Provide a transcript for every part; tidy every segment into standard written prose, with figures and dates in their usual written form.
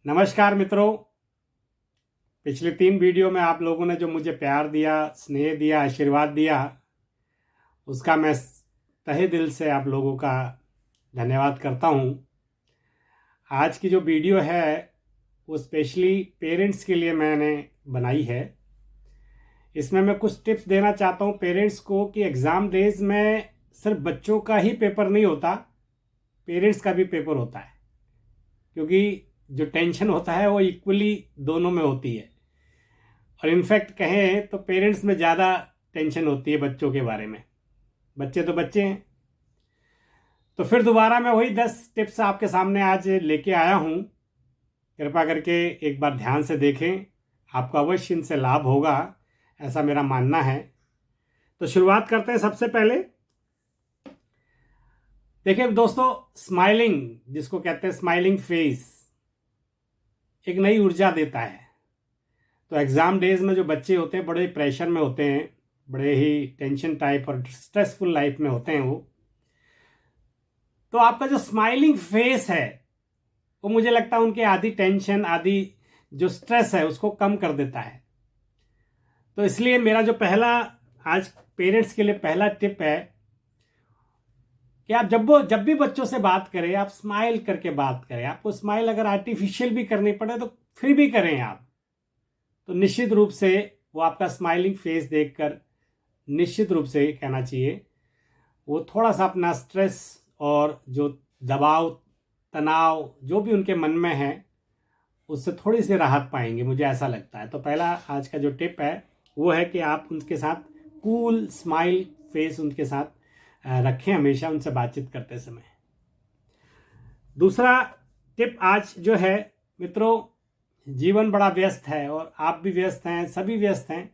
नमस्कार मित्रों। पिछले 3 वीडियो में आप लोगों ने जो मुझे प्यार दिया, स्नेह दिया, आशीर्वाद दिया, उसका मैं तहे दिल से आप लोगों का धन्यवाद करता हूँ। आज की जो वीडियो है वो स्पेशली पेरेंट्स के लिए मैंने बनाई है। इसमें मैं कुछ टिप्स देना चाहता हूँ पेरेंट्स को कि एग्ज़ाम डेज में सिर्फ बच्चों का ही पेपर नहीं होता, पेरेंट्स का भी पेपर होता है, क्योंकि जो टेंशन होता है वो इक्वली दोनों में होती है। और इनफैक्ट कहें तो पेरेंट्स में ज़्यादा टेंशन होती है बच्चों के बारे में। बच्चे तो बच्चे हैं। तो फिर दोबारा मैं वही 10 टिप्स आपके सामने आज लेके आया हूँ। कृपा करके एक बार ध्यान से देखें, आपको अवश्य इनसे लाभ होगा, ऐसा मेरा मानना है। तो शुरुआत करते हैं। सबसे पहले देखिए दोस्तों, स्माइलिंग, जिसको कहते हैं स्माइलिंग फेस, एक नई ऊर्जा देता है। तो एग्ज़ाम डेज में जो बच्चे होते हैं बड़े प्रेशर में होते हैं, बड़े ही टेंशन टाइप और स्ट्रेसफुल लाइफ में होते हैं वो, तो आपका जो स्माइलिंग फेस है वो मुझे लगता है उनके आधी टेंशन, आधी जो स्ट्रेस है उसको कम कर देता है। तो इसलिए मेरा जो पहला आज पेरेंट्स के लिए पहला टिप है कि आप जब भी बच्चों से बात करें, आप स्माइल करके बात करें। आपको स्माइल अगर आर्टिफिशियल भी करनी पड़े तो फिर भी करें आप। तो निश्चित रूप से वो आपका स्माइलिंग फेस देखकर निश्चित रूप से कहना चाहिए वो थोड़ा सा अपना स्ट्रेस और जो दबाव, तनाव जो भी उनके मन में है उससे थोड़ी सी राहत पाएंगे, मुझे ऐसा लगता है। तो पहला आज का जो टिप है वो है कि आप उनके साथ कूल स्माइल फेस उनके साथ रखें हमेशा उनसे बातचीत करते समय। दूसरा टिप आज जो है मित्रों, जीवन बड़ा व्यस्त है और आप भी व्यस्त हैं, सभी व्यस्त हैं,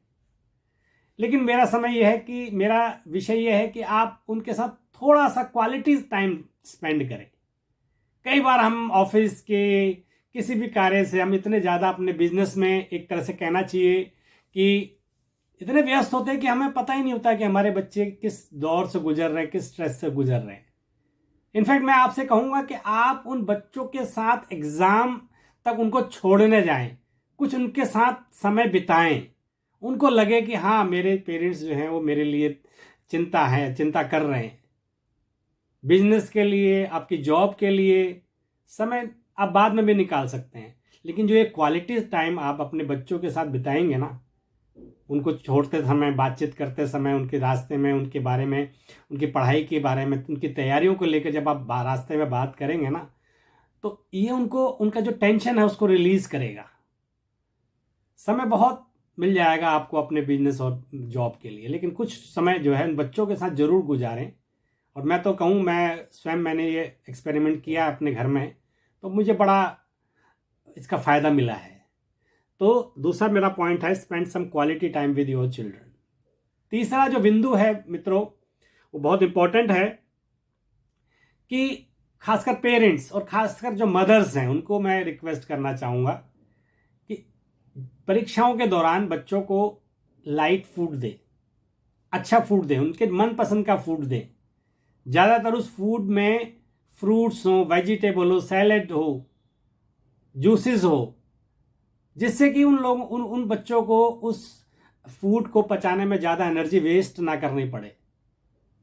लेकिन मेरा समय यह है कि मेरा विषय यह है कि आप उनके साथ थोड़ा सा क्वालिटी टाइम स्पेंड करें। कई बार हम ऑफिस के किसी भी कार्य से हम इतने ज़्यादा अपने बिजनेस में, एक तरह से कहना चाहिए कि इतने व्यस्त होते हैं कि हमें पता ही नहीं होता कि हमारे बच्चे किस दौर से गुजर रहे हैं, किस स्ट्रेस से गुजर रहे हैं। इनफैक्ट मैं आपसे कहूँगा कि आप उन बच्चों के साथ एग्ज़ाम तक उनको छोड़ने जाएं, कुछ उनके साथ समय बिताएं, उनको लगे कि हाँ मेरे पेरेंट्स जो हैं वो मेरे लिए चिंता कर रहे हैं। बिजनेस के लिए, आपकी जॉब के लिए समय आप बाद में भी निकाल सकते हैं, लेकिन जो ये क्वालिटी टाइम आप अपने बच्चों के साथ बिताएंगे ना, उनको छोड़ते समय, बातचीत करते समय, उनके रास्ते में उनके बारे में, उनकी पढ़ाई के बारे में, उनकी तैयारियों को लेकर जब आप रास्ते में बात करेंगे ना, तो ये उनको उनका जो टेंशन है उसको रिलीज करेगा। समय बहुत मिल जाएगा आपको अपने बिजनेस और जॉब के लिए, लेकिन कुछ समय जो है उन बच्चों के साथ जरूर गुजारें। और मैं तो कहूँ, मैंने ये एक्सपेरिमेंट किया अपने घर में, तो मुझे बड़ा इसका फ़ायदा मिला है। तो दूसरा मेरा पॉइंट है, spend some quality time with your children. तीसरा जो बिंदु है मित्रों वो बहुत इंपॉर्टेंट है कि खासकर पेरेंट्स और खासकर जो मदर्स हैं उनको मैं रिक्वेस्ट करना चाहूँगा कि परीक्षाओं के दौरान बच्चों को लाइट फूड दें, अच्छा फूड दें, उनके मनपसंद का फूड दें। ज़्यादातर उस फूड में फ्रूट्स हो, वेजिटेबल हो, सैलेड हो, जूसेस हो, जिससे कि उन बच्चों को उस फूड को पचाने में ज़्यादा एनर्जी वेस्ट ना करनी पड़े।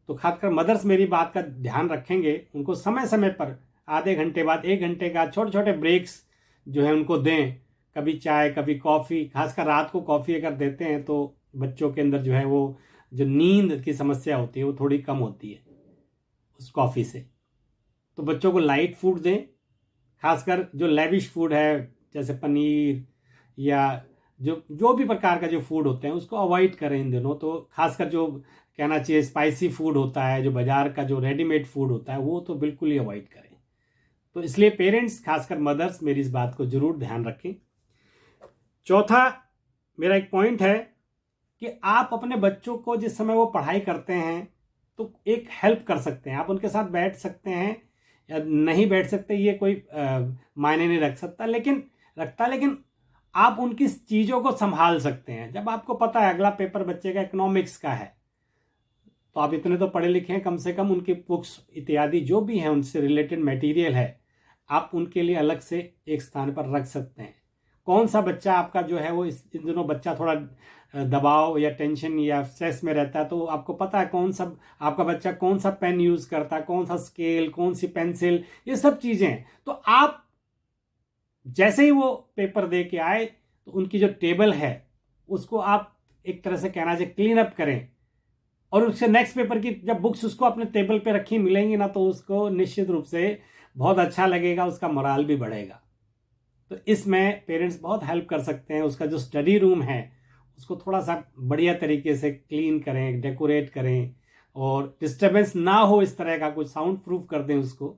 तो खासकर मदर्स मेरी बात का ध्यान रखेंगे, उनको समय समय पर आधे घंटे बाद 1 घंटे का छोटे छोटे ब्रेक्स जो है उनको दें। कभी चाय, कभी कॉफ़ी। खासकर रात को कॉफ़ी अगर देते हैं तो बच्चों के अंदर जो है वो जो नींद की समस्या होती है वो थोड़ी कम होती है उस कॉफ़ी से। तो बच्चों को लाइट फूड दें, खासकर जो लेविश फूड है जैसे पनीर या जो भी प्रकार का जो फूड होते हैं उसको अवॉइड करें इन दिनों। तो खासकर जो कहना चाहिए स्पाइसी फूड होता है, जो बाजार का जो रेडीमेड फूड होता है, वो तो बिल्कुल ही अवॉइड करें। तो इसलिए पेरेंट्स, खासकर मदर्स, मेरी इस बात को जरूर ध्यान रखें। चौथा मेरा एक पॉइंट है कि आप अपने बच्चों को जिस समय वो पढ़ाई करते हैं तो एक हेल्प कर सकते हैं, आप उनके साथ बैठ सकते हैं या नहीं बैठ सकते, ये कोई मायने नहीं रखता, लेकिन आप उनकी चीज़ों को संभाल सकते हैं। जब आपको पता है अगला पेपर बच्चे का इकोनॉमिक्स का है, तो आप इतने तो पढ़े लिखे हैं, कम से कम उनकी बुक्स इत्यादि जो भी हैं उनसे रिलेटेड मटेरियल है, आप उनके लिए अलग से एक स्थान पर रख सकते हैं। कौन सा बच्चा आपका जो है वो इन दिनों बच्चा थोड़ा दबाव या टेंशन या स्ट्रेस में रहता है, तो आपको पता है कौन सा आपका बच्चा कौन सा पेन यूज़ करता है, कौन सा स्केल, कौन सी पेंसिल, ये सब चीज़ें हैं। तो आप जैसे ही वो पेपर दे के आए तो उनकी जो टेबल है उसको आप एक तरह से कहना चाहिए क्लीन अप करें, और उससे नेक्स्ट पेपर की जब बुक्स उसको अपने टेबल पे रखी मिलेंगी ना, तो उसको निश्चित रूप से बहुत अच्छा लगेगा, उसका मोराल भी बढ़ेगा। तो इसमें पेरेंट्स बहुत हेल्प कर सकते हैं। उसका जो स्टडी रूम है उसको थोड़ा सा बढ़िया तरीके से क्लीन करें, डेकोरेट करें, और डिस्टर्बेंस ना हो इस तरह का कुछ साउंड प्रूफ कर दें उसको।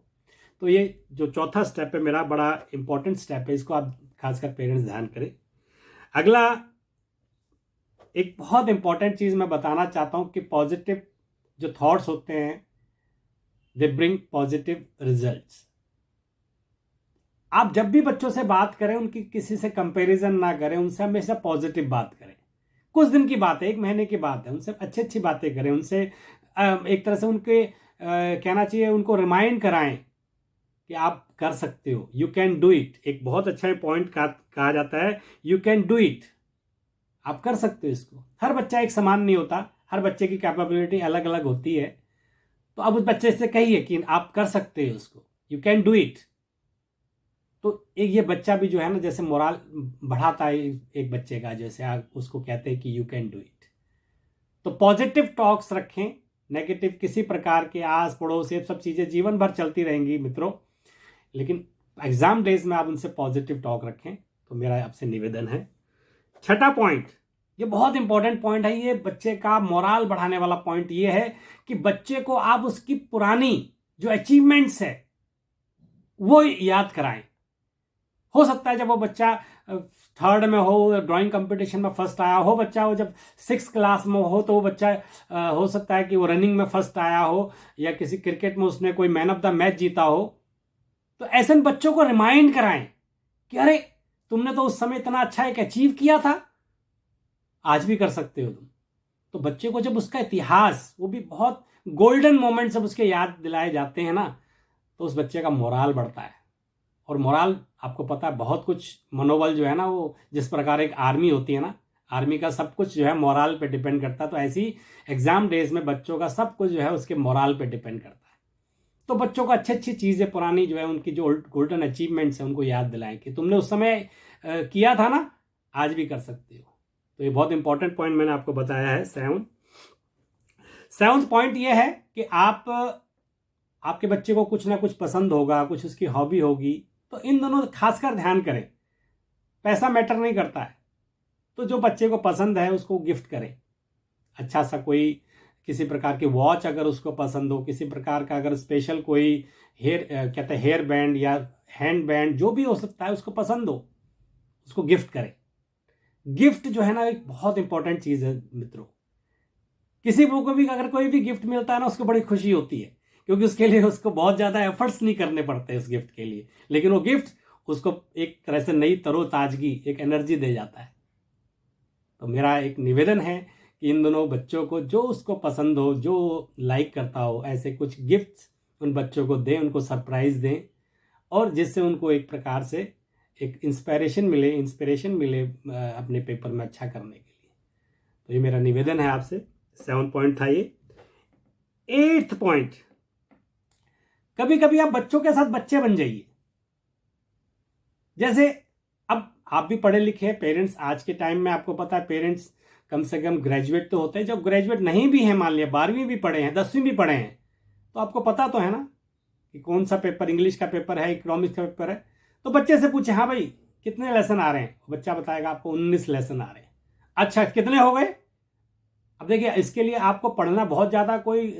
तो ये जो चौथा स्टेप है मेरा, बड़ा इंपॉर्टेंट स्टेप है, इसको आप खासकर पेरेंट्स ध्यान करें। अगला एक बहुत इंपॉर्टेंट चीज़ मैं बताना चाहता हूँ कि पॉजिटिव जो थॉट्स होते हैं दे ब्रिंग पॉजिटिव रिजल्ट्स। आप जब भी बच्चों से बात करें उनकी किसी से कंपैरिजन ना करें, उनसे हमेशा पॉजिटिव बात करें। कुछ दिन की बात है, 1 महीने की बात है, उनसे अच्छी अच्छी बातें करें, उनसे एक तरह से उनके कहना चाहिए उनको रिमाइंड कराएं कि आप कर सकते हो, यू कैन डू इट। एक बहुत अच्छा पॉइंट कहा जाता है, यू कैन डू इट, आप कर सकते हो इसको। हर बच्चा एक समान नहीं होता, हर बच्चे की कैपेबिलिटी अलग अलग होती है। तो अब उस बच्चे से कहिए कि आप कर सकते हो उसको, यू कैन डू इट। तो एक ये बच्चा भी जो है ना, जैसे मोराल बढ़ाता है एक बच्चे का, जैसे आप उसको कहते हैं कि यू कैन डू इट। तो पॉजिटिव टॉक्स रखें, नेगेटिव किसी प्रकार के आस पड़ोस ये सब चीज़ें जीवन भर चलती रहेंगी मित्रों, लेकिन एग्जाम डेज में आप उनसे पॉजिटिव टॉक रखें। तो मेरा आपसे निवेदन है। छठा पॉइंट, ये बहुत इंपॉर्टेंट पॉइंट है, ये बच्चे का मोराल बढ़ाने वाला पॉइंट ये है कि बच्चे को आप उसकी पुरानी जो अचीवमेंट्स है वो याद कराएं। हो सकता है जब वो बच्चा 3rd में हो, ड्राइंग कंपटीशन में फर्स्ट आया हो बच्चा, वो जब 6th क्लास में हो तो वो बच्चा हो सकता है कि वो रनिंग में फर्स्ट आया हो, या किसी क्रिकेट में उसने कोई मैन ऑफ द मैच जीता हो। तो ऐसे बच्चों को रिमाइंड कराएं कि अरे तुमने तो उस समय इतना अच्छा एक अचीव किया था, आज भी कर सकते हो तुम। तो बच्चे को जब उसका इतिहास, वो भी बहुत गोल्डन मोमेंट जब उसके याद दिलाए जाते हैं ना, तो उस बच्चे का मोराल बढ़ता है। और मोराल आपको पता है बहुत कुछ, मनोबल जो है ना, वो जिस प्रकार एक आर्मी होती है ना, आर्मी का सब कुछ जो है मोराल पे डिपेंड करता है। तो ऐसी एग्जाम डेज में बच्चों का सब कुछ जो है उसके मोराल पे डिपेंड करता है। तो बच्चों को अच्छी अच्छी चीज़ें पुरानी जो है उनकी जो गोल्डन अचीवमेंट्स है उनको याद दिलाएं कि तुमने उस समय किया था ना, आज भी कर सकते हो। तो ये बहुत इंपॉर्टेंट पॉइंट मैंने आपको बताया है। सेवंथ पॉइंट ये है कि आपके बच्चे को कुछ ना कुछ पसंद होगा, कुछ उसकी हॉबी होगी, तो इन दोनों खासकर ध्यान करें। पैसा मैटर नहीं करता है, तो जो बच्चे को पसंद है उसको गिफ्ट करें। अच्छा सा कोई किसी प्रकार की वॉच अगर उसको पसंद हो, किसी प्रकार का अगर स्पेशल कोई कहते हैं हेयर बैंड या हैंड बैंड, जो भी हो सकता है उसको पसंद हो, उसको गिफ्ट करें। गिफ्ट जो है ना एक बहुत इंपॉर्टेंट चीज़ है मित्रों। किसी को भी अगर कोई भी गिफ्ट मिलता है ना, उसको बड़ी खुशी होती है, क्योंकि उसके लिए उसको बहुत ज़्यादा एफर्ट्स नहीं करने पड़ते उस गिफ्ट के लिए, लेकिन वो गिफ्ट उसको एक तरह से नई तरोताजगी, एक एनर्जी दे जाता है। तो मेरा एक निवेदन है कि इन दोनों बच्चों को जो उसको पसंद हो, जो लाइक करता हो, ऐसे कुछ गिफ्ट्स उन बच्चों को दें, उनको सरप्राइज़ दें, और जिससे उनको एक प्रकार से एक इंस्पिरेशन मिले अपने पेपर में अच्छा करने के लिए। तो ये मेरा निवेदन है आपसे। 7 पॉइंट था ये। 8th पॉइंट, कभी कभी आप बच्चों के साथ बच्चे बन जाइए। जैसे अब आप भी पढ़े लिखे हैं पेरेंट्स, आज के टाइम में आपको पता है पेरेंट्स कम से कम ग्रेजुएट तो होते हैं। जब ग्रेजुएट नहीं भी हैं, मान लिया 12वीं भी पढ़े हैं, 10वीं भी पढ़े हैं, तो आपको पता तो है ना कि कौन सा पेपर, इंग्लिश का पेपर है, इकोनॉमिक्स का पेपर है। तो बच्चे से पूछे, हाँ भाई कितने लेसन आ रहे हैं, बच्चा बताएगा आपको 19 लेसन आ रहे हैं। अच्छा कितने हो गए? अब देखिए इसके लिए आपको पढ़ना बहुत ज़्यादा कोई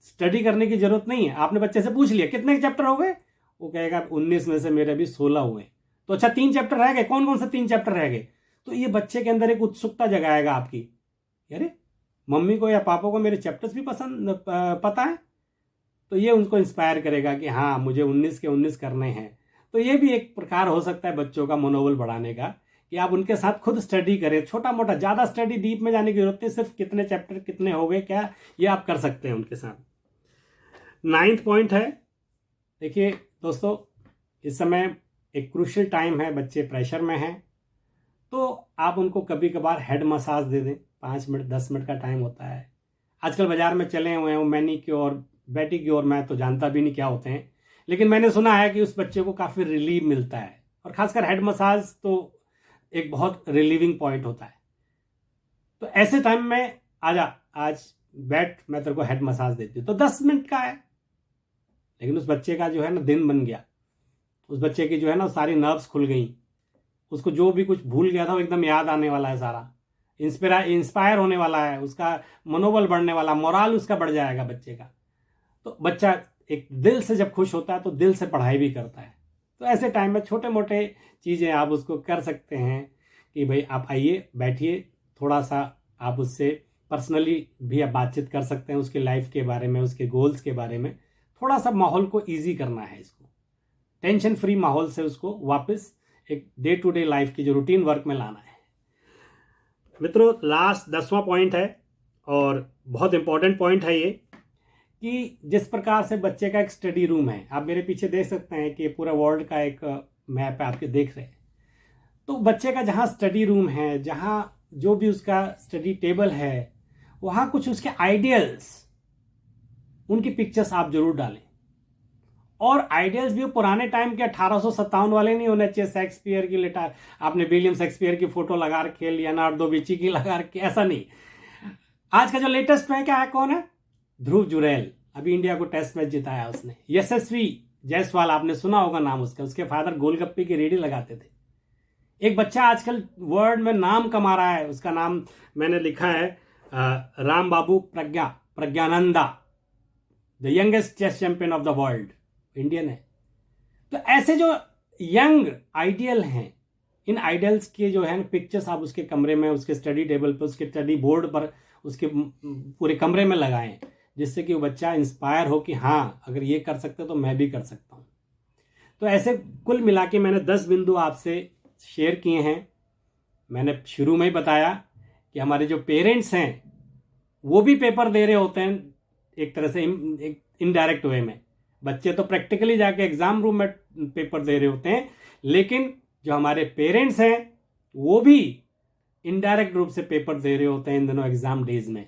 स्टडी करने की जरूरत नहीं है। आपने बच्चे से पूछ लिया कितने चैप्टर हो गए, वो कहेगा 19 में से मेरे अभी 16 हुए। तो अच्छा 3 चैप्टर रह गए, कौन कौन से 3 चैप्टर रह गए? तो ये बच्चे के अंदर एक उत्सुकता जगाएगा आपकी, अरे मम्मी को या पापा को मेरे चैप्टर्स भी पता है। तो ये उनको इंस्पायर करेगा कि हाँ मुझे 19 के 19 करने हैं। तो ये भी एक प्रकार हो सकता है बच्चों का मनोबल बढ़ाने का, कि आप उनके साथ खुद स्टडी करें, छोटा मोटा, ज़्यादा स्टडी डीप में जाने की जरूरत नहीं, सिर्फ कितने चैप्टर कितने हो गए क्या, ये आप कर सकते हैं उनके साथ। 9th पॉइंट है, देखिए दोस्तों, इस समय एक क्रूशियल टाइम है, बच्चे प्रेशर में हैं, तो आप उनको कभी कभार हेड मसाज दे दें। 5 मिनट 10 मिनट का टाइम होता है। आजकल बाजार में चले हुए हैं वो मैनीक्योर, पेडिक्योर, मैं तो जानता भी नहीं क्या होते हैं, लेकिन मैंने सुना है कि उस बच्चे को काफ़ी रिलीफ मिलता है, और खासकर हेड मसाज तो एक बहुत रिलीविंग पॉइंट होता है। तो ऐसे टाइम में आजा, आज बैठ, मैं तेरे को हेड मसाज देती हूँ। तो 10 मिनट का है, लेकिन उस बच्चे का जो है ना दिन बन गया। उस बच्चे की जो है ना सारी नर्व्स खुल गई, उसको जो भी कुछ भूल गया था वो एकदम याद आने वाला है, सारा इंस्पायर होने वाला है, उसका मनोबल बढ़ने वाला, मोराल उसका बढ़ जाएगा बच्चे का। तो बच्चा एक दिल से जब खुश होता है तो दिल से पढ़ाई भी करता है। तो ऐसे टाइम में छोटे मोटे चीज़ें आप उसको कर सकते हैं कि भाई आप आइए, बैठिए, थोड़ा सा आप उससे पर्सनली भी आप बातचीत कर सकते हैं, उसके लाइफ के बारे में, उसके गोल्स के बारे में। थोड़ा सा माहौल को ईजी करना है, इसको टेंशन फ्री माहौल से उसको वापस एक डे टू डे लाइफ की जो रूटीन वर्क में लाना है। मित्रों, लास्ट 10वां पॉइंट है और बहुत इंपॉर्टेंट पॉइंट है ये, कि जिस प्रकार से बच्चे का एक स्टडी रूम है, आप मेरे पीछे देख सकते हैं कि पूरा वर्ल्ड का एक मैप है, आपके देख रहे हैं। तो बच्चे का जहाँ स्टडी रूम है, जहाँ जो भी उसका स्टडी टेबल है, वहाँ कुछ उसके आइडियल्स, उनकी पिक्चर्स आप जरूर डालें। और आइडियल्स भी पुराने टाइम के 1857 वाले नहीं होने चाहिए, शेक्सपियर की लेटा आपने विलियम शेक्सपियर की फोटो लगा रखी है, लियोनार्डो विंची की लगा रखी है, ऐसा नहीं। आज का जो लेटेस्ट में क्या है, कौन है? ध्रुव जुरैल, अभी इंडिया को टेस्ट मैच जिताया उसने। यशस्वी जायसवाल, आपने सुना होगा नाम उसका, उसके फादर गोलगप्पे की रेडी लगाते थे। एक बच्चा आजकल वर्ल्ड में नाम कमा रहा है, उसका नाम मैंने लिखा है Ram Babu Praggnanandhaa, the youngest chess champion of the world, Indian है। तो ऐसे जो यंग आइडियल हैं, इन आइडियल्स के जो है पिक्चर्स आप उसके कमरे में, उसके स्टडी टेबल पर, उसके स्टडी बोर्ड पर, उसके पूरे कमरे में लगाएं, जिससे कि वो बच्चा इंस्पायर हो कि हाँ, अगर ये कर सकते तो मैं भी कर सकता हूँ। तो ऐसे कुल मिला के मैंने 10 बिंदु आपसे शेयर किए हैं। मैंने शुरू में ही बताया कि हमारे जो पेरेंट्स हैं वो भी पेपर दे रहे होते हैं एक तरह से, इनडायरेक्ट वे में। बच्चे तो प्रैक्टिकली जाके एग्जाम रूम में पेपर दे रहे होते हैं, लेकिन जो हमारे पेरेंट्स हैं वो भी इनडायरेक्ट रूप से पेपर दे रहे होते हैं इन दिनों एग्जाम डेज में।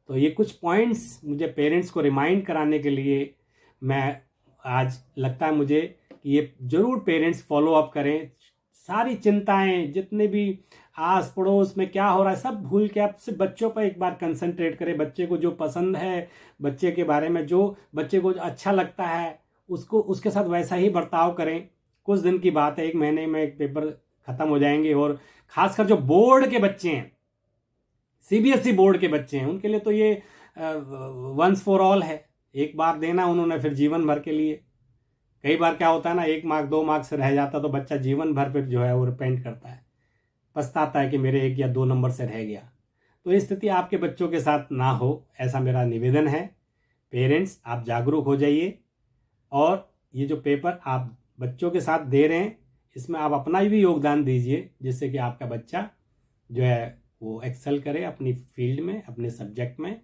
तो ये कुछ पॉइंट्स मुझे पेरेंट्स को रिमाइंड कराने के लिए मैं आज लगता है मुझे कि ये जरूर पेरेंट्स फॉलो अप करें। सारी चिंताएं, जितने भी आस पड़ोस में क्या हो रहा है, सब भूल के आप सिर्फ बच्चों पर एक बार कंसंट्रेट करें। बच्चे को जो पसंद है, बच्चे के बारे में जो बच्चे को अच्छा लगता है, उसको उसके साथ वैसा ही बर्ताव करें। कुछ दिन की बात है, 1 महीने में एक पेपर खत्म हो जाएंगे। और खासकर जो बोर्ड के बच्चे हैं, सीबीएसई बोर्ड के बच्चे हैं, उनके लिए तो ये वंस फॉर ऑल है। एक बार देना उन्होंने, फिर जीवन भर के लिए। कई बार क्या होता है ना, 1 मार्क 2 मार्क से रह जाता तो बच्चा जीवन भर फिर जो है वो रिपेंट करता है, पछताता है कि मेरे 1 या 2 नंबर से रह गया। तो ये स्थिति आपके बच्चों के साथ ना हो, ऐसा मेरा निवेदन है। पेरेंट्स, आप जागरूक हो जाइए, और ये जो पेपर आप बच्चों के साथ दे रहे हैं, इसमें आप अपना भी योगदान दीजिए, जिससे कि आपका बच्चा जो है वो एक्सेल करे अपनी फील्ड में, अपने सब्जेक्ट में।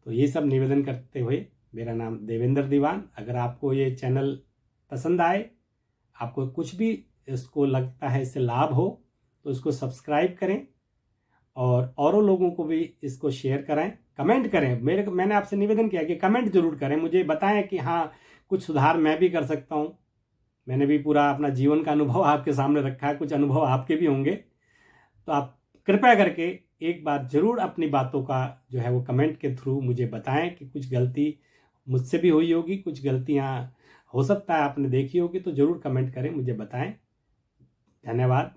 तो ये सब निवेदन करते हुए, मेरा नाम देवेंद्र दीवान। अगर आपको ये चैनल पसंद आए, आपको कुछ भी इसको लगता है इससे लाभ हो, तो इसको सब्सक्राइब करें और औरों लोगों को भी इसको शेयर करें, कमेंट करें। मैंने आपसे निवेदन किया कि कमेंट जरूर करें, मुझे बताएं कि हाँ, कुछ सुधार मैं भी कर सकता हूँ। मैंने भी पूरा अपना जीवन का अनुभव आपके सामने रखा है, कुछ अनुभव आपके भी होंगे। तो आप कृपया करके एक बार जरूर अपनी बातों का जो है वो कमेंट के थ्रू मुझे बताएं कि कुछ गलती मुझसे भी हुई होगी, कुछ गलतियां हो सकता है आपने देखी होगी, तो जरूर कमेंट करें, मुझे बताएं। धन्यवाद।